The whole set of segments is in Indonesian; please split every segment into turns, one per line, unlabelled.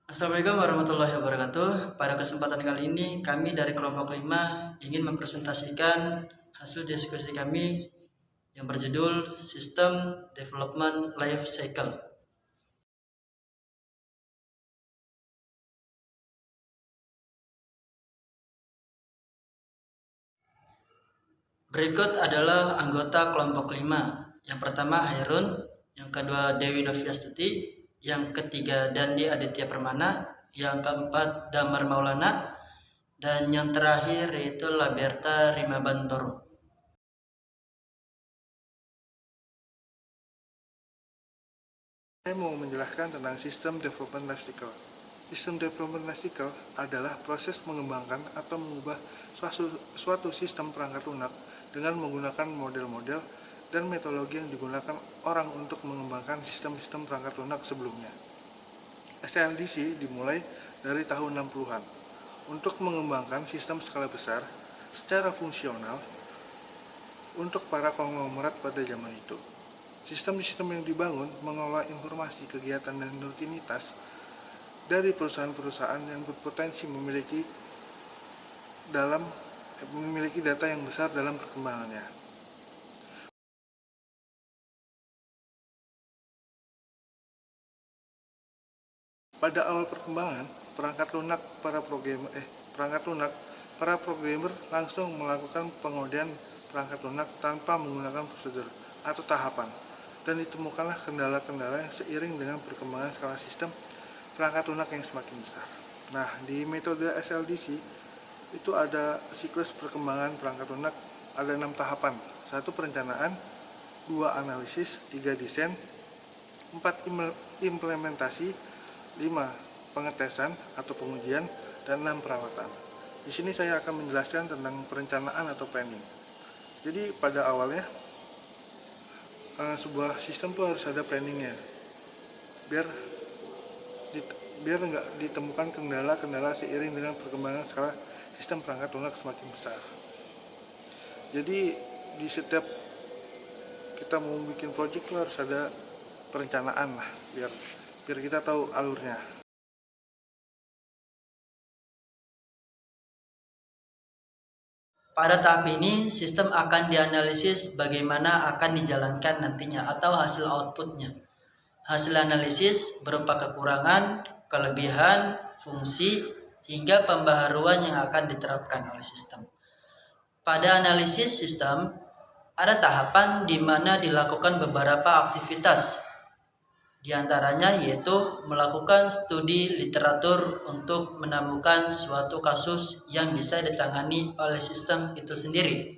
Assalamualaikum warahmatullahi wabarakatuh. Pada kesempatan kali ini, kami dari kelompok 5 ingin mempresentasikan hasil diskusi kami yang berjudul System Development Life Cycle. Berikut adalah anggota kelompok 5. Yang pertama Hairun, yang kedua Dewi Noviastuti, yang ketiga Dandi Aditya Permana, yang keempat Damar Maulana, dan yang terakhir yaitu Laberta Rimabantoro.
Saya mau menjelaskan tentang sistem development life cycle. Sistem development life cycle adalah proses mengembangkan atau mengubah suatu sistem perangkat lunak dengan menggunakan model-model dan metodologi yang digunakan orang untuk mengembangkan sistem-sistem perangkat lunak sebelumnya. SLDC dimulai dari tahun 60-an untuk mengembangkan sistem skala besar secara fungsional untuk para konglomerat pada zaman itu. Sistem-sistem yang dibangun mengolah informasi kegiatan dan rutinitas dari perusahaan-perusahaan yang berpotensi memiliki data yang besar dalam perkembangannya. Pada awal perkembangan, perangkat lunak para programmer langsung melakukan pengodian perangkat lunak tanpa menggunakan prosedur atau tahapan, dan ditemukanlah kendala-kendala yang seiring dengan perkembangan skala sistem perangkat lunak yang semakin besar. Nah, di metode SLDC itu ada siklus perkembangan perangkat lunak, ada 6 tahapan. 1 perencanaan, 2 analisis, 3 desain, 4 implementasi, 5 pengetesan atau pengujian, dan 6 perawatan. Di sini saya akan menjelaskan tentang perencanaan atau planning. Jadi pada awalnya sebuah sistem tuh harus ada planningnya, biar nggak ditemukan kendala-kendala seiring dengan perkembangan skala sistem perangkat lunak semakin besar. Jadi di setiap kita mau bikin project tuh harus ada perencanaan lah, biar kita tahu alurnya.
Pada tahap ini, sistem akan dianalisis bagaimana akan dijalankan nantinya atau hasil outputnya. Hasil analisis berupa kekurangan, kelebihan, fungsi, hingga pembaharuan yang akan diterapkan oleh sistem. Pada analisis sistem, ada tahapan di mana dilakukan beberapa aktivitas. Di antaranya yaitu melakukan studi literatur untuk menemukan suatu kasus yang bisa ditangani oleh sistem itu sendiri.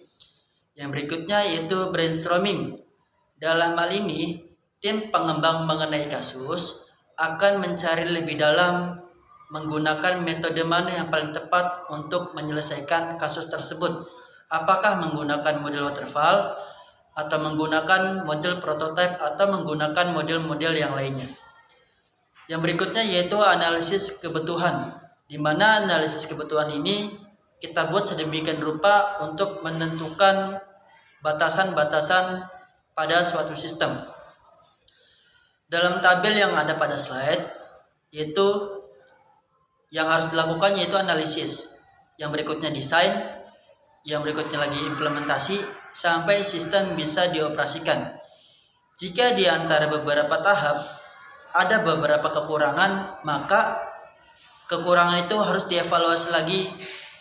Yang berikutnya yaitu brainstorming. Dalam hal ini, tim pengembang mengenai kasus akan mencari lebih dalam menggunakan metode mana yang paling tepat untuk menyelesaikan kasus tersebut. Apakah menggunakan model waterfall, atau menggunakan model prototype, atau menggunakan model-model yang lainnya. Yang berikutnya yaitu analisis kebutuhan, di mana analisis kebutuhan ini kita buat sedemikian rupa untuk menentukan batasan-batasan pada suatu sistem. Dalam tabel yang ada pada slide, yaitu yang harus dilakukan yaitu analisis. Yang berikutnya desain, yang berikutnya lagi implementasi, sampai sistem bisa dioperasikan. Jika di antara beberapa tahap ada beberapa kekurangan, maka kekurangan itu harus dievaluasi lagi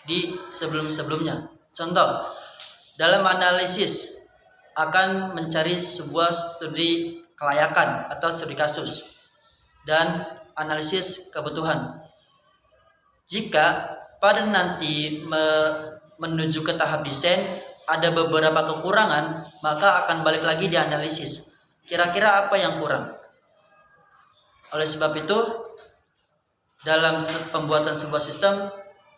di sebelum-sebelumnya. Contoh, dalam analisis akan mencari sebuah studi kelayakan atau studi kasus dan analisis kebutuhan. Jika pada nanti menuju ke tahap desain ada beberapa kekurangan, maka akan balik lagi di analisis. Kira-kira apa yang kurang? Oleh sebab itu, dalam pembuatan sebuah sistem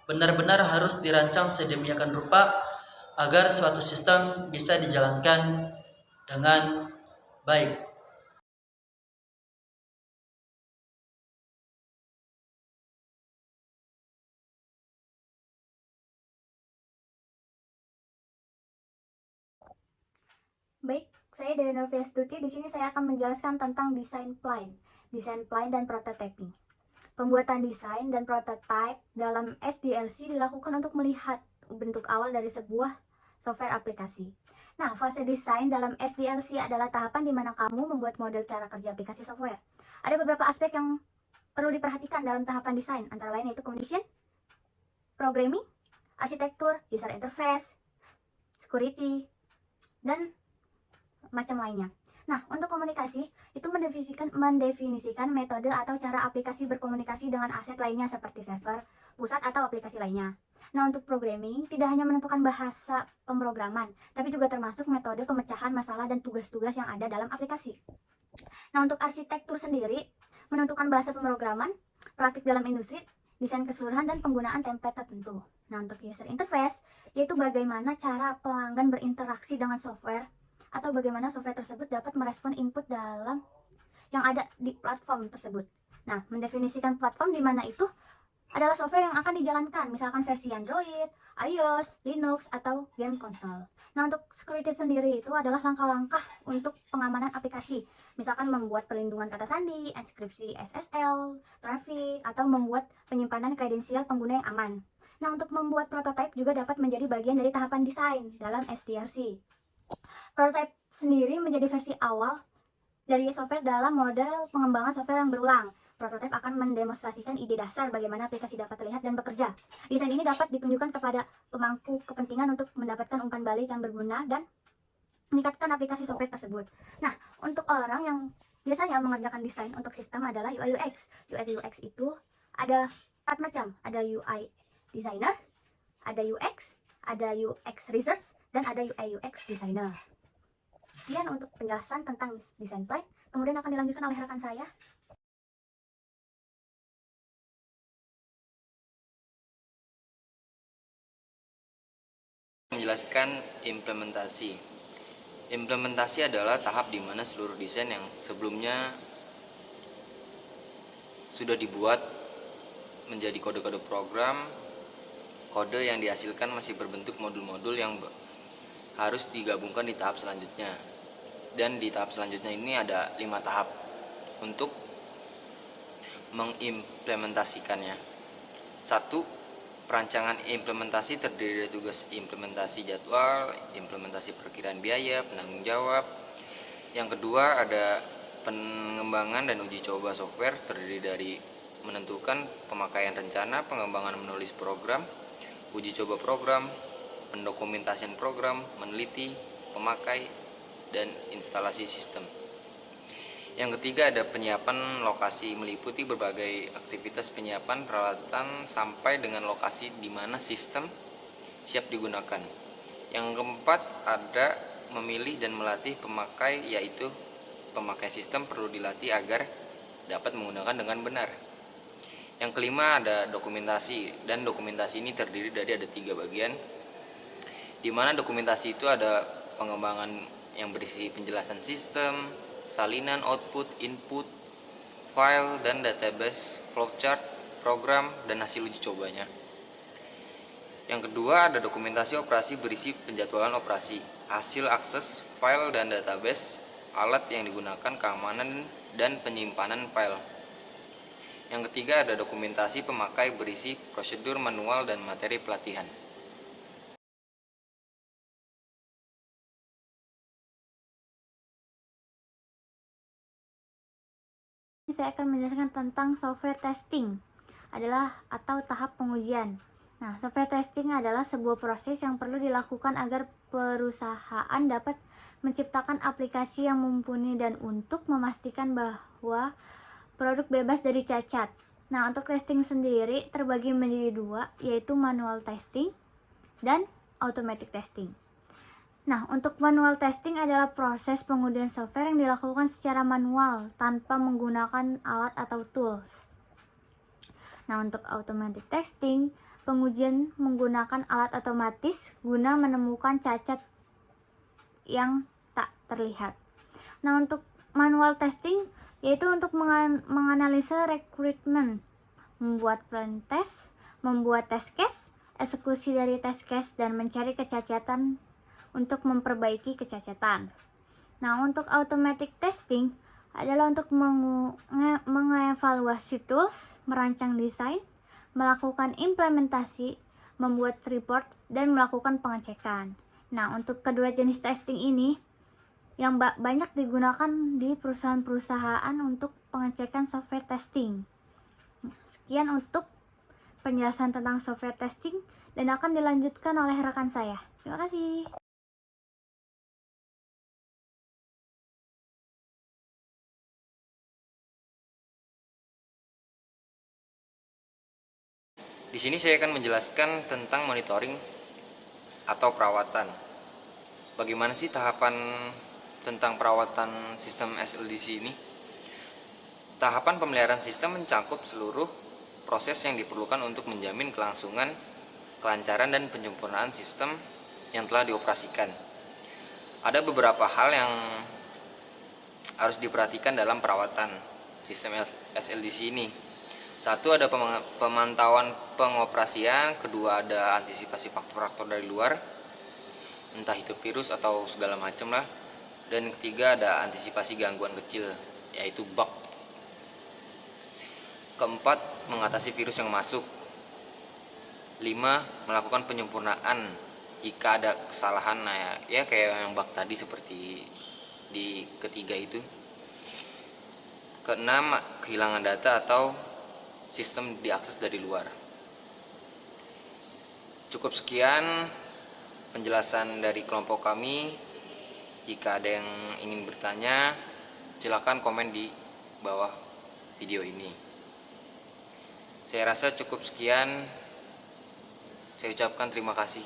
benar-benar harus dirancang sedemikian rupa agar suatu sistem bisa dijalankan dengan baik.
Baik, saya Dewi Noviastuti. Di sini saya akan menjelaskan tentang desain plan dan prototyping. Pembuatan desain dan prototipe dalam SDLC dilakukan untuk melihat bentuk awal dari sebuah software aplikasi. Nah, fase desain dalam SDLC adalah tahapan di mana kamu membuat model cara kerja aplikasi software. Ada beberapa aspek yang perlu diperhatikan dalam tahapan desain, antara lain yaitu condition, programming, arsitektur, user interface, security, dan macam lainnya. Nah, untuk komunikasi, itu mendefinisikan metode atau cara aplikasi berkomunikasi dengan aset lainnya seperti server, pusat, atau aplikasi lainnya. Nah, untuk programming, tidak hanya menentukan bahasa pemrograman, tapi juga termasuk metode pemecahan masalah dan tugas-tugas yang ada dalam aplikasi. Nah, untuk arsitektur sendiri, menentukan bahasa pemrograman, praktik dalam industri, desain keseluruhan, dan penggunaan template tertentu. Nah, untuk user interface, yaitu bagaimana cara pelanggan berinteraksi dengan software, atau bagaimana software tersebut dapat merespon input dalam yang ada di platform tersebut. Nah, mendefinisikan platform di mana itu adalah software yang akan dijalankan, misalkan versi Android, iOS, Linux, atau game konsol. Nah, untuk security sendiri itu adalah langkah-langkah untuk pengamanan aplikasi, misalkan membuat perlindungan kata sandi, enkripsi SSL, traffic, atau membuat penyimpanan kredensial pengguna yang aman. Nah, untuk membuat prototipe juga dapat menjadi bagian dari tahapan desain dalam SDLC. Prototype sendiri menjadi versi awal dari software dalam model pengembangan software yang berulang. Prototype akan mendemonstrasikan ide dasar bagaimana aplikasi dapat terlihat dan bekerja. Desain ini dapat ditunjukkan kepada pemangku kepentingan untuk mendapatkan umpan balik yang berguna dan meningkatkan aplikasi software tersebut. Nah, untuk orang yang biasanya mengerjakan desain untuk sistem adalah UI UX. UI UX itu ada 4 macam. Ada UI designer, ada UX, ada UX research, dan ada UI UX designer. Sekian untuk penjelasan tentang desain plan, kemudian akan dilanjutkan oleh rekan saya.
Menjelaskan implementasi. Implementasi adalah tahap di mana seluruh desain yang sebelumnya sudah dibuat menjadi kode-kode program, kode yang dihasilkan masih berbentuk modul-modul yang harus digabungkan di tahap selanjutnya. Dan di tahap selanjutnya ini ada 5 tahap untuk mengimplementasikannya. 1. Perancangan implementasi terdiri dari tugas implementasi jadwal, implementasi perkiraan biaya, penanggung jawab. Yang kedua ada pengembangan dan uji coba software, terdiri dari menentukan pemakaian rencana, pengembangan menulis program, uji coba program, pendokumentasian program, meneliti, pemakai, dan instalasi sistem. Yang ketiga ada penyiapan lokasi, meliputi berbagai aktivitas penyiapan peralatan sampai dengan lokasi di mana sistem siap digunakan. Yang keempat ada memilih dan melatih pemakai, yaitu pemakai sistem perlu dilatih agar dapat menggunakan dengan benar. Yang kelima ada dokumentasi, dan dokumentasi ini terdiri dari ada 3 bagian, di mana dokumentasi itu ada pengembangan yang berisi penjelasan sistem, salinan, output, input, file, dan database, flowchart, program, dan hasil uji cobanya. Yang kedua ada dokumentasi operasi berisi penjadwalan operasi, hasil akses, file dan database, alat yang digunakan, keamanan, dan penyimpanan file. Yang ketiga ada dokumentasi pemakai berisi prosedur, manual, dan materi pelatihan.
Saya akan menjelaskan tentang software testing adalah atau tahap pengujian. Nah, software testing adalah sebuah proses yang perlu dilakukan agar perusahaan dapat menciptakan aplikasi yang mumpuni dan untuk memastikan bahwa produk bebas dari cacat. Nah, untuk testing sendiri terbagi menjadi 2, yaitu manual testing dan automatic testing. Nah, untuk manual testing adalah proses pengujian software yang dilakukan secara manual tanpa menggunakan alat atau tools. Nah, untuk automatic testing, pengujian menggunakan alat otomatis guna menemukan cacat yang tak terlihat. Nah, untuk manual testing yaitu untuk menganalisa requirement, membuat plan test, membuat test case, eksekusi dari test case, dan mencari kecacatan untuk memperbaiki kecacatan. Nah, untuk automatic testing adalah untuk mengevaluasi tools, merancang desain, melakukan implementasi, membuat report, dan melakukan pengecekan. Nah, untuk kedua jenis testing ini yang banyak digunakan di perusahaan-perusahaan untuk pengecekan software testing. Nah, sekian untuk penjelasan tentang software testing dan akan dilanjutkan oleh rekan saya. Terima kasih.
Di sini saya akan menjelaskan tentang monitoring atau perawatan. Bagaimana sih tahapan tentang perawatan sistem SLDC ini? Tahapan pemeliharaan sistem mencakup seluruh proses yang diperlukan untuk menjamin kelangsungan, kelancaran, dan penyempurnaan sistem yang telah dioperasikan. Ada beberapa hal yang harus diperhatikan dalam perawatan sistem SLDC ini. Satu, ada pemantauan pengoperasian. Kedua, ada antisipasi faktor-faktor dari luar, entah itu virus atau segala macam lah. Dan ketiga, ada antisipasi gangguan kecil, yaitu bug. Keempat, mengatasi virus yang masuk. 5, melakukan penyempurnaan jika ada kesalahan, ya kayak yang bug tadi seperti di ketiga itu. Keenam, kehilangan data atau sistem diakses dari luar. Cukup sekian penjelasan dari kelompok kami. Jika ada yang ingin bertanya, silakan komen di bawah video ini. Saya rasa cukup sekian. Saya ucapkan terima kasih.